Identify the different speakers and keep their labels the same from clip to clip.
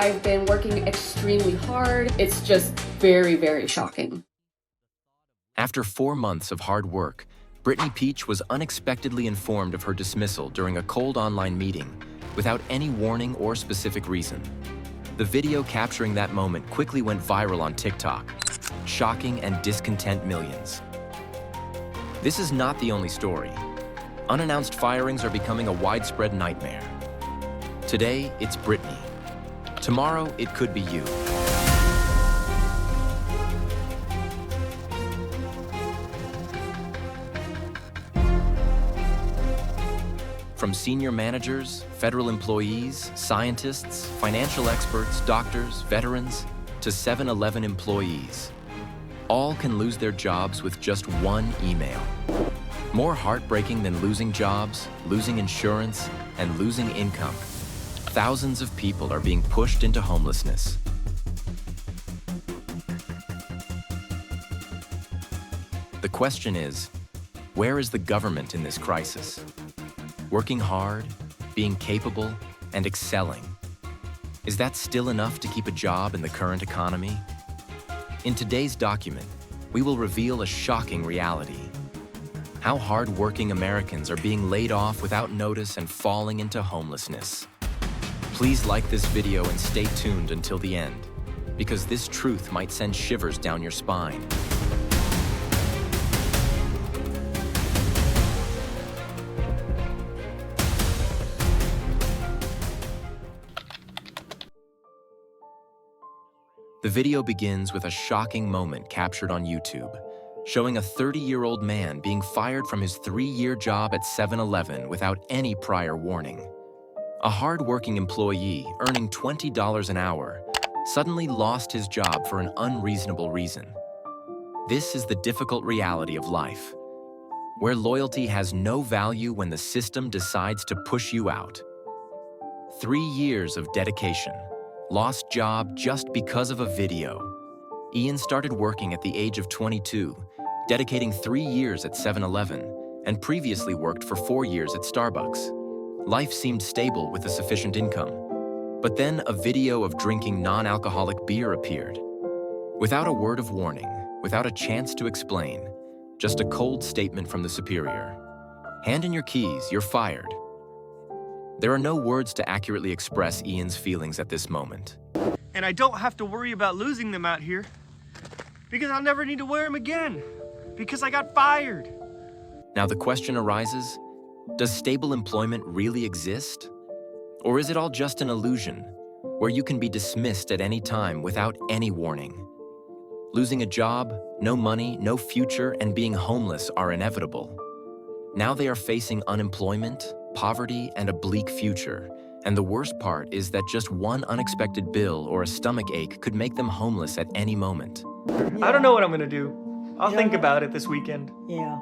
Speaker 1: I've been working extremely hard. It's just very, very shocking.
Speaker 2: After 4 months of hard work, Brittany Peach was unexpectedly informed of her dismissal during a cold online meeting without any warning or specific reason. The video capturing that moment quickly went viral on TikTok, shocking and discontent millions. This is not the only story. Unannounced firings are becoming a widespread nightmare. Today, it's Brittany. Tomorrow, it could be you. From senior managers, federal employees, scientists, financial experts, doctors, veterans, to 7-Eleven employees, all can lose their jobs with just one email. More heartbreaking than losing jobs, losing insurance, and losing income, thousands of people are being pushed into homelessness. The question is, where is the government in this crisis? Working hard, being capable, and excelling. Is that still enough to keep a job in the current economy? In today's document, we will reveal a shocking reality. How hard-working Americans are being laid off without notice and falling into homelessness. Please like this video and stay tuned until the end, because this truth might send shivers down your spine. The video begins with a shocking moment captured on YouTube, showing a 30-year-old man being fired from his 3-year job at 7-Eleven without any prior warning. A hard-working employee earning $20 an hour suddenly lost his job for an unreasonable reason. This is the difficult reality of life, where loyalty has no value when the system decides to push you out. 3 years of dedication, lost job just because of a video. Ian started working at the age of 22, dedicating 3 years at 7-Eleven, and previously worked for 4 years at Starbucks. Life seemed stable with a sufficient income. But then a video of drinking non-alcoholic beer appeared. Without a word of warning, without a chance to explain, just a cold statement from the superior. Hand in your keys, you're fired. There are no words to accurately express Ian's feelings at this moment.
Speaker 3: And I don't have to worry about losing them out here because I'll never need to wear them again because I got fired.
Speaker 2: Now the question arises, does stable employment really exist? Or is it all just an illusion, where you can be dismissed at any time without any warning? Losing a job, no money, no future, and being homeless are inevitable. Now they are facing unemployment, poverty, and a bleak future. And the worst part is that just one unexpected bill or a stomach ache could make them homeless at any moment.
Speaker 3: I don't know what I'm gonna do. I'll think about it this weekend.
Speaker 4: Yeah,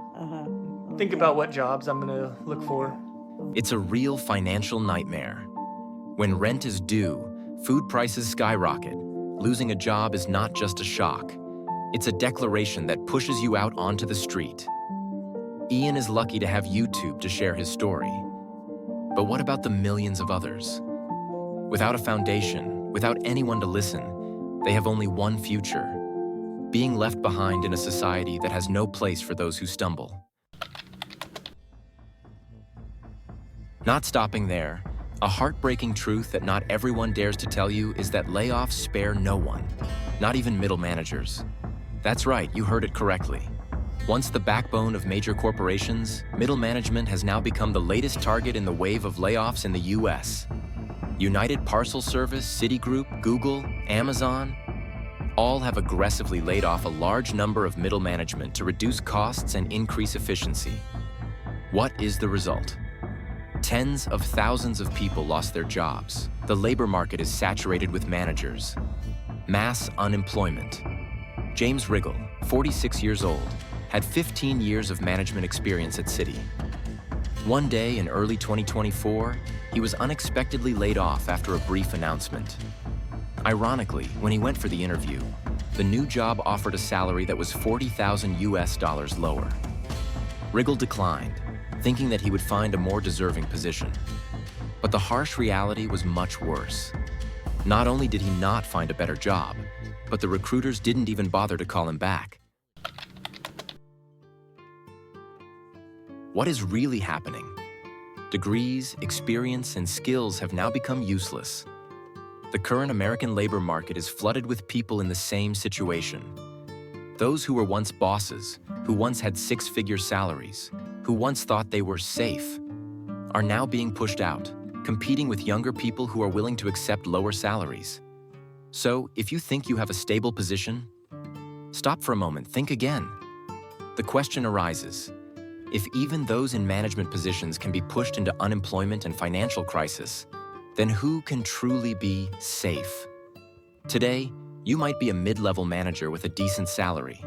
Speaker 3: Think about what jobs I'm gonna look for.
Speaker 2: It's a real financial nightmare. When rent is due, food prices skyrocket. Losing a job is not just a shock. It's a declaration that pushes you out onto the street. Ian is lucky to have YouTube to share his story. But what about the millions of others? Without a foundation, without anyone to listen, they have only one future: being left behind in a society that has no place for those who stumble. Not stopping there, a heartbreaking truth that not everyone dares to tell you is that layoffs spare no one, not even middle managers. That's right, you heard it correctly. Once the backbone of major corporations, middle management has now become the latest target in the wave of layoffs in the US. United Parcel Service, Citigroup, Google, Amazon, all have aggressively laid off a large number of middle management to reduce costs and increase efficiency. What is the result? Tens of thousands of people lost their jobs. The labor market is saturated with managers. Mass unemployment. James Riggle, 46 years old, had 15 years of management experience at Citi. One day in early 2024, he was unexpectedly laid off after a brief announcement. Ironically, when he went for the interview, the new job offered a salary that was $40,000 lower. Riggle declined, thinking that he would find a more deserving position. But the harsh reality was much worse. Not only did he not find a better job, but the recruiters didn't even bother to call him back. What is really happening? Degrees, experience, and skills have now become useless. The current American labor market is flooded with people in the same situation. Those who were once bosses, who once had six-figure salaries, who once thought they were safe, are now being pushed out, competing with younger people who are willing to accept lower salaries. So, if you think you have a stable position, stop for a moment, think again. The question arises, if even those in management positions can be pushed into unemployment and financial crisis, then who can truly be safe? Today, you might be a mid-level manager with a decent salary.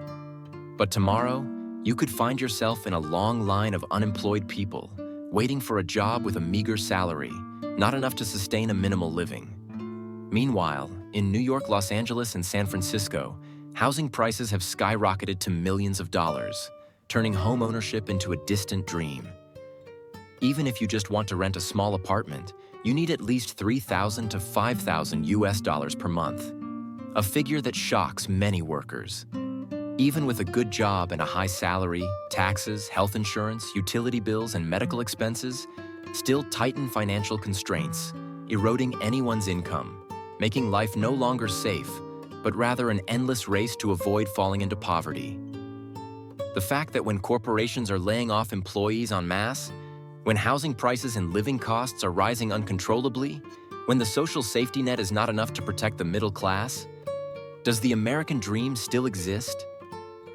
Speaker 2: But tomorrow, you could find yourself in a long line of unemployed people, waiting for a job with a meager salary, not enough to sustain a minimal living. Meanwhile, in New York, Los Angeles, and San Francisco, housing prices have skyrocketed to millions of dollars, turning home ownership into a distant dream. Even if you just want to rent a small apartment, you need at least $3,000 to $5,000 per month, a figure that shocks many workers. Even with a good job and a high salary, taxes, health insurance, utility bills, and medical expenses still tighten financial constraints, eroding anyone's income, making life no longer safe, but rather an endless race to avoid falling into poverty. The fact that when corporations are laying off employees en masse, when housing prices and living costs are rising uncontrollably, when the social safety net is not enough to protect the middle class, does the American dream still exist?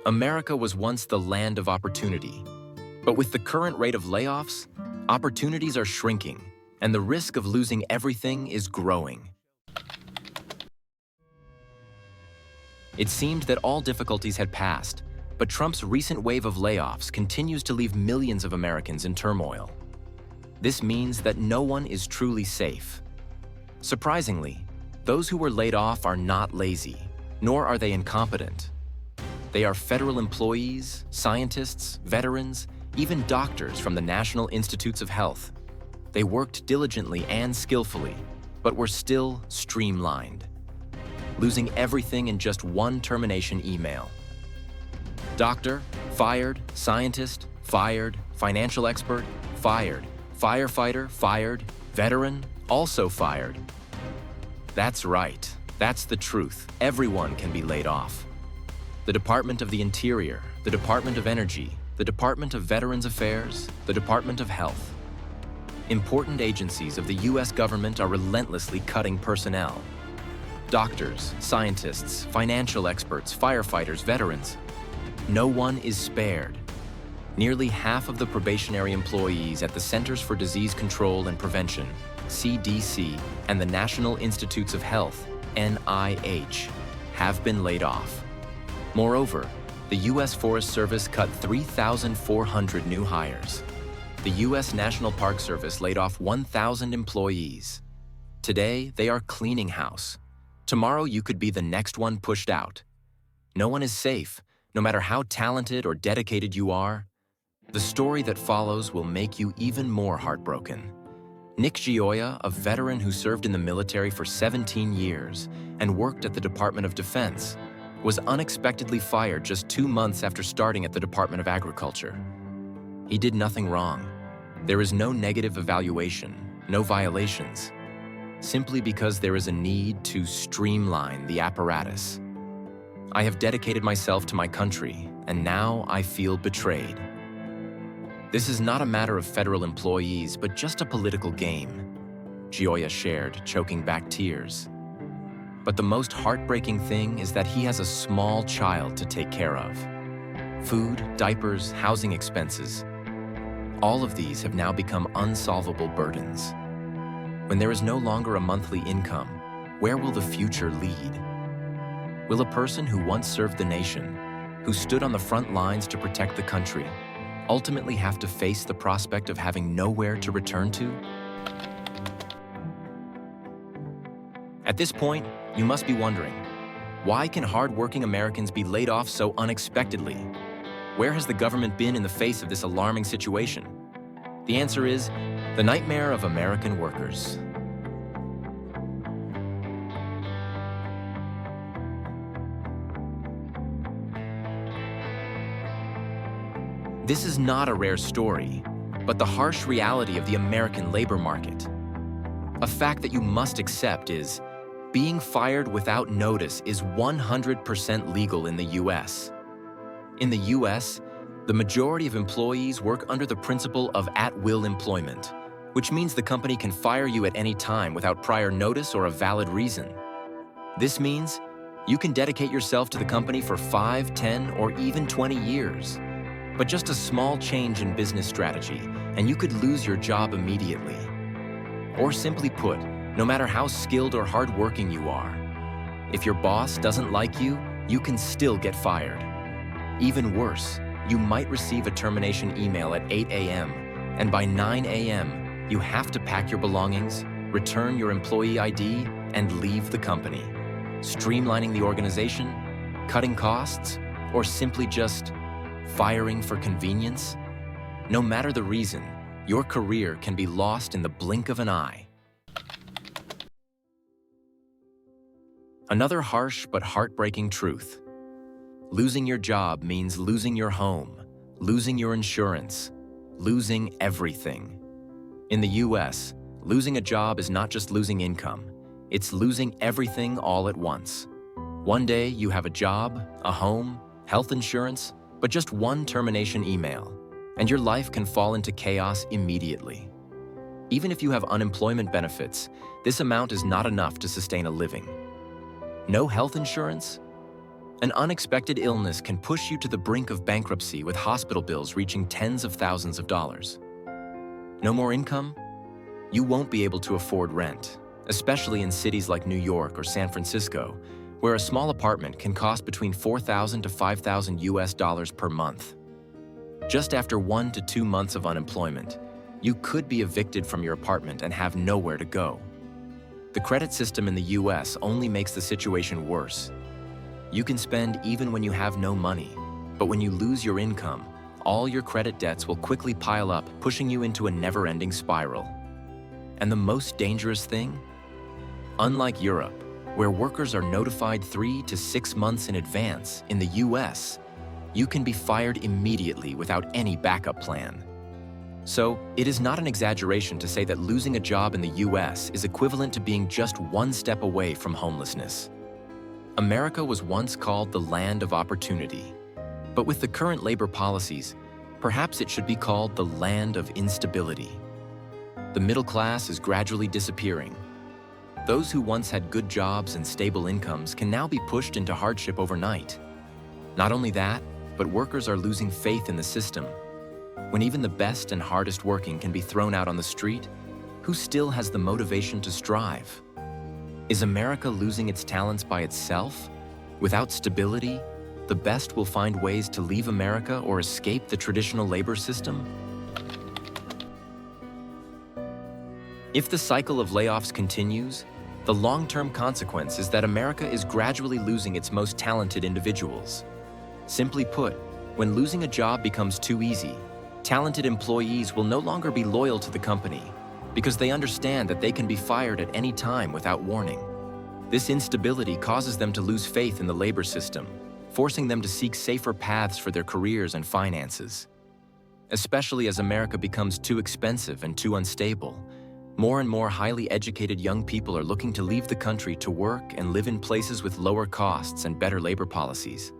Speaker 2: America was once the land of opportunity, but with the current rate of layoffs, opportunities are shrinking, and the risk of losing everything is growing. It seemed that all difficulties had passed, but Trump's recent wave of layoffs continues to leave millions of Americans in turmoil. This means that no one is truly safe. Surprisingly, those who were laid off are not lazy, nor are they incompetent. They are federal employees, scientists, veterans, even doctors from the National Institutes of Health. They worked diligently and skillfully, but were still streamlined, losing everything in just one termination email. Doctor, fired, scientist, fired, financial expert, fired, firefighter, fired, veteran, also fired. That's right, that's the truth. Everyone can be laid off. The Department of the Interior, the Department of Energy, the Department of Veterans Affairs, the Department of Health. Important agencies of the U.S. government are relentlessly cutting personnel. Doctors, scientists, financial experts, firefighters, veterans. No one is spared. Nearly half of the probationary employees at the Centers for Disease Control and Prevention, CDC, and the National Institutes of Health, NIH, have been laid off. Moreover, the U.S. Forest Service cut 3,400 new hires. The U.S. National Park Service laid off 1,000 employees. Today, they are cleaning house. Tomorrow, you could be the next one pushed out. No one is safe, no matter how talented or dedicated you are. The story that follows will make you even more heartbroken. Nick Gioia, a veteran who served in the military for 17 years and worked at the Department of Defense, was unexpectedly fired just 2 months after starting at the Department of Agriculture. He did nothing wrong. There is no negative evaluation, no violations, simply because there is a need to streamline the apparatus. I have dedicated myself to my country, and now I feel betrayed. This is not a matter of federal employees, but just a political game, Gioia shared, choking back tears. But the most heartbreaking thing is that he has a small child to take care of. Food, diapers, housing expenses. All of these have now become unsolvable burdens. When there is no longer a monthly income, where will the future lead? Will a person who once served the nation, who stood on the front lines to protect the country, ultimately have to face the prospect of having nowhere to return to? At this point, you must be wondering, why can hardworking Americans be laid off so unexpectedly? Where has the government been in the face of this alarming situation? The answer is the nightmare of American workers. This is not a rare story, but the harsh reality of the American labor market. A fact that you must accept is being fired without notice is 100% legal in the US. In the US, the majority of employees work under the principle of at-will employment, which means the company can fire you at any time without prior notice or a valid reason. This means you can dedicate yourself to the company for 5, 10, or even 20 years. But just a small change in business strategy, and you could lose your job immediately. Or simply put, no matter how skilled or hardworking you are, if your boss doesn't like you, you can still get fired. Even worse, you might receive a termination email at 8 a.m., and by 9 a.m., you have to pack your belongings, return your employee ID, and leave the company, streamlining the organization, cutting costs, or simply just firing for convenience. No matter the reason, your career can be lost in the blink of an eye. Another harsh but heartbreaking truth. Losing your job means losing your home, losing your insurance, losing everything. In the US, losing a job is not just losing income, it's losing everything all at once. One day you have a job, a home, health insurance, but just one termination email, and your life can fall into chaos immediately. Even if you have unemployment benefits, this amount is not enough to sustain a living. No health insurance? An unexpected illness can push you to the brink of bankruptcy with hospital bills reaching tens of thousands of dollars. No more income? You won't be able to afford rent, especially in cities like New York or San Francisco, where a small apartment can cost between $4,000 to $5,000 per month. Just after 1 to 2 months of unemployment, you could be evicted from your apartment and have nowhere to go. The credit system in the US only makes the situation worse. You can spend even when you have no money, but when you lose your income, all your credit debts will quickly pile up, pushing you into a never-ending spiral. And the most dangerous thing? Unlike Europe, where workers are notified 3 to 6 months in advance, in the US, you can be fired immediately without any backup plan. So, it is not an exaggeration to say that losing a job in the US is equivalent to being just one step away from homelessness. America was once called the land of opportunity, but with the current labor policies, perhaps it should be called the land of instability. The middle class is gradually disappearing. Those who once had good jobs and stable incomes can now be pushed into hardship overnight. Not only that, but workers are losing faith in the system. When even the best and hardest working can be thrown out on the street, who still has the motivation to strive? Is America losing its talents by itself? Without stability, the best will find ways to leave America or escape the traditional labor system? If the cycle of layoffs continues, the long-term consequence is that America is gradually losing its most talented individuals. Simply put, when losing a job becomes too easy, talented employees will no longer be loyal to the company because they understand that they can be fired at any time without warning. This instability causes them to lose faith in the labor system, forcing them to seek safer paths for their careers and finances. Especially as America becomes too expensive and too unstable, more and more highly educated young people are looking to leave the country to work and live in places with lower costs and better labor policies.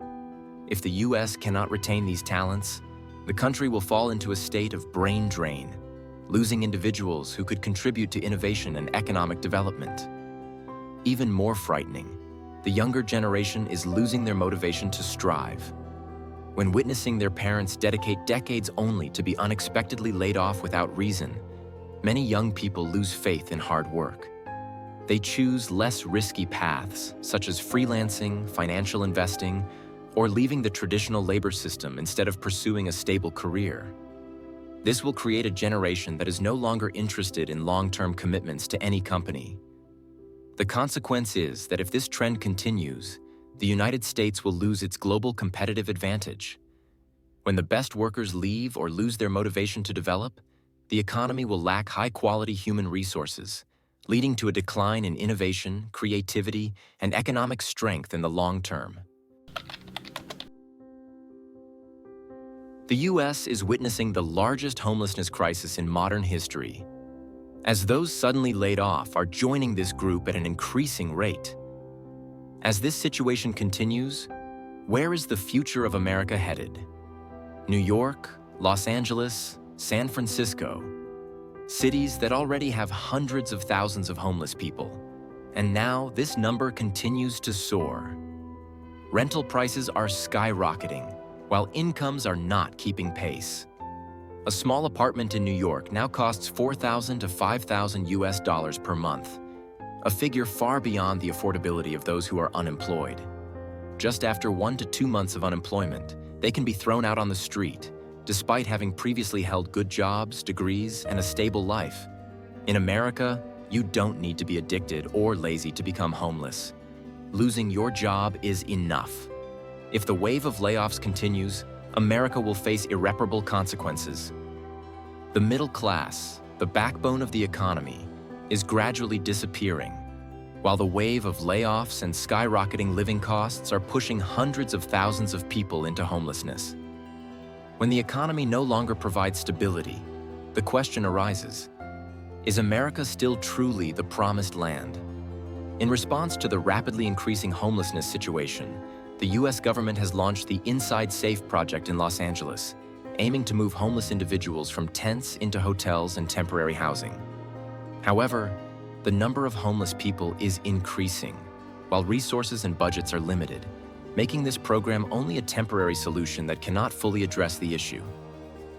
Speaker 2: If the US cannot retain these talents, the country will fall into a state of brain drain, losing individuals who could contribute to innovation and economic development. Even more frightening, the younger generation is losing their motivation to strive. When witnessing their parents dedicate decades only to be unexpectedly laid off without reason, many young people lose faith in hard work. They choose less risky paths, such as freelancing, financial investing, or leaving the traditional labor system instead of pursuing a stable career. This will create a generation that is no longer interested in long-term commitments to any company. The consequence is that if this trend continues, the United States will lose its global competitive advantage. When the best workers leave or lose their motivation to develop, the economy will lack high-quality human resources, leading to a decline in innovation, creativity, and economic strength in the long term. The US is witnessing the largest homelessness crisis in modern history, as those suddenly laid off are joining this group at an increasing rate. As this situation continues, where is the future of America headed? New York, Los Angeles, San Francisco, cities that already have hundreds of thousands of homeless people, and now this number continues to soar. Rental prices are skyrocketing, while incomes are not keeping pace. A small apartment in New York now costs $4,000 to $5,000 per month, a figure far beyond the affordability of those who are unemployed. Just after 1 to 2 months of unemployment, they can be thrown out on the street, despite having previously held good jobs, degrees, and a stable life. In America, you don't need to be addicted or lazy to become homeless. Losing your job is enough. If the wave of layoffs continues, America will face irreparable consequences. The middle class, the backbone of the economy, is gradually disappearing, while the wave of layoffs and skyrocketing living costs are pushing hundreds of thousands of people into homelessness. When the economy no longer provides stability, the question arises, is America still truly the promised land? In response to the rapidly increasing homelessness situation, the US government has launched the Inside Safe project in Los Angeles, aiming to move homeless individuals from tents into hotels and temporary housing. However, the number of homeless people is increasing, while resources and budgets are limited, making this program only a temporary solution that cannot fully address the issue.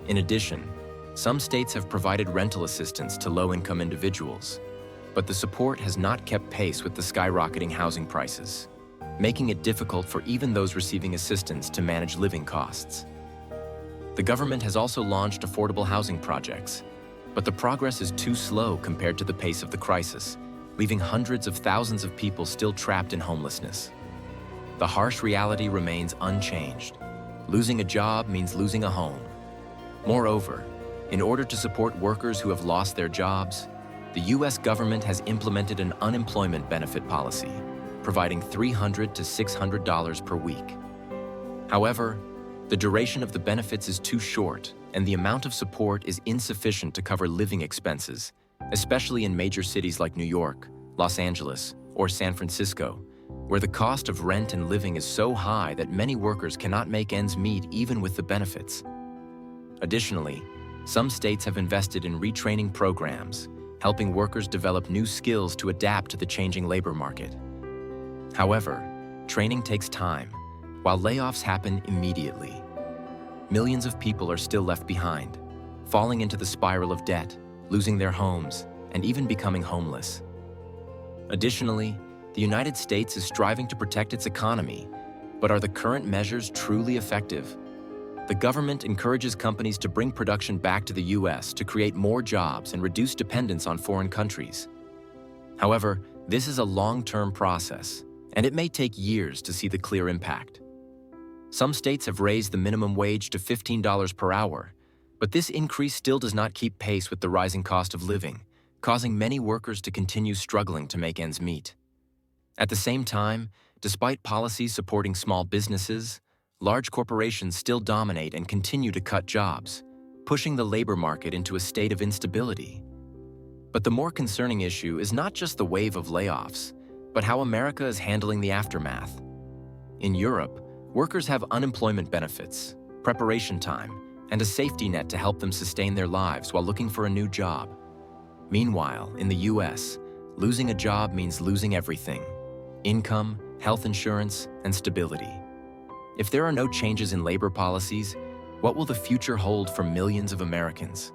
Speaker 2: In addition, some states have provided rental assistance to low-income individuals, but the support has not kept pace with the skyrocketing housing prices, making it difficult for even those receiving assistance to manage living costs. The government has also launched affordable housing projects, but the progress is too slow compared to the pace of the crisis, leaving hundreds of thousands of people still trapped in homelessness. The harsh reality remains unchanged. Losing a job means losing a home. Moreover, in order to support workers who have lost their jobs, the US government has implemented an unemployment benefit policy, providing $300 to $600 per week. However, the duration of the benefits is too short, and the amount of support is insufficient to cover living expenses, especially in major cities like New York, Los Angeles, or San Francisco, where the cost of rent and living is so high that many workers cannot make ends meet even with the benefits. Additionally, some states have invested in retraining programs, helping workers develop new skills to adapt to the changing labor market. However, training takes time, while layoffs happen immediately. Millions of people are still left behind, falling into the spiral of debt, losing their homes, and even becoming homeless. Additionally, the United States is striving to protect its economy, but are the current measures truly effective? The government encourages companies to bring production back to the US to create more jobs and reduce dependence on foreign countries. However, this is a long-term process, and it may take years to see the clear impact. Some states have raised the minimum wage to $15 per hour, but this increase still does not keep pace with the rising cost of living, causing many workers to continue struggling to make ends meet. At the same time, despite policies supporting small businesses, large corporations still dominate and continue to cut jobs, pushing the labor market into a state of instability. But the more concerning issue is not just the wave of layoffs, but how America is handling the aftermath. In Europe, workers have unemployment benefits, preparation time, and a safety net to help them sustain their lives while looking for a new job. Meanwhile, in the US, losing a job means losing everything: income, health insurance, and stability. If there are no changes in labor policies, what will the future hold for millions of Americans?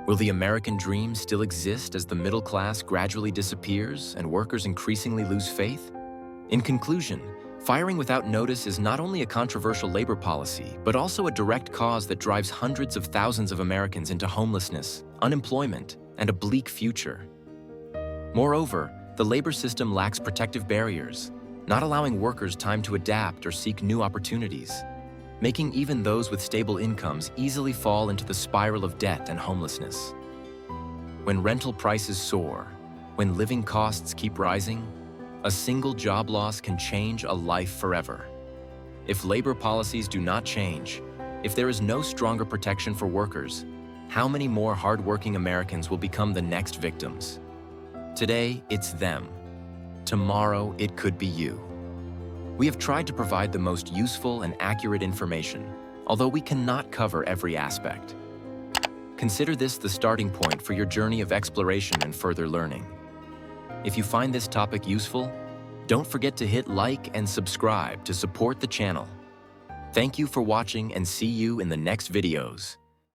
Speaker 2: Will the American dream still exist as the middle class gradually disappears and workers increasingly lose faith? In conclusion, firing without notice is not only a controversial labor policy, but also a direct cause that drives hundreds of thousands of Americans into homelessness, unemployment, and a bleak future. Moreover, the labor system lacks protective barriers, not allowing workers time to adapt or seek new opportunities, making even those with stable incomes easily fall into the spiral of debt and homelessness. When rental prices soar, when living costs keep rising, a single job loss can change a life forever. If labor policies do not change, If there is no stronger protection for workers, how many more hardworking Americans will become the next victims? Today, it's them. Tomorrow, it could be you. We have tried to provide the most useful and accurate information, although we cannot cover every aspect. Consider this the starting point for your journey of exploration and further learning. If you find this topic useful, don't forget to hit like and subscribe to support the channel. Thank you for watching and see you in the next videos.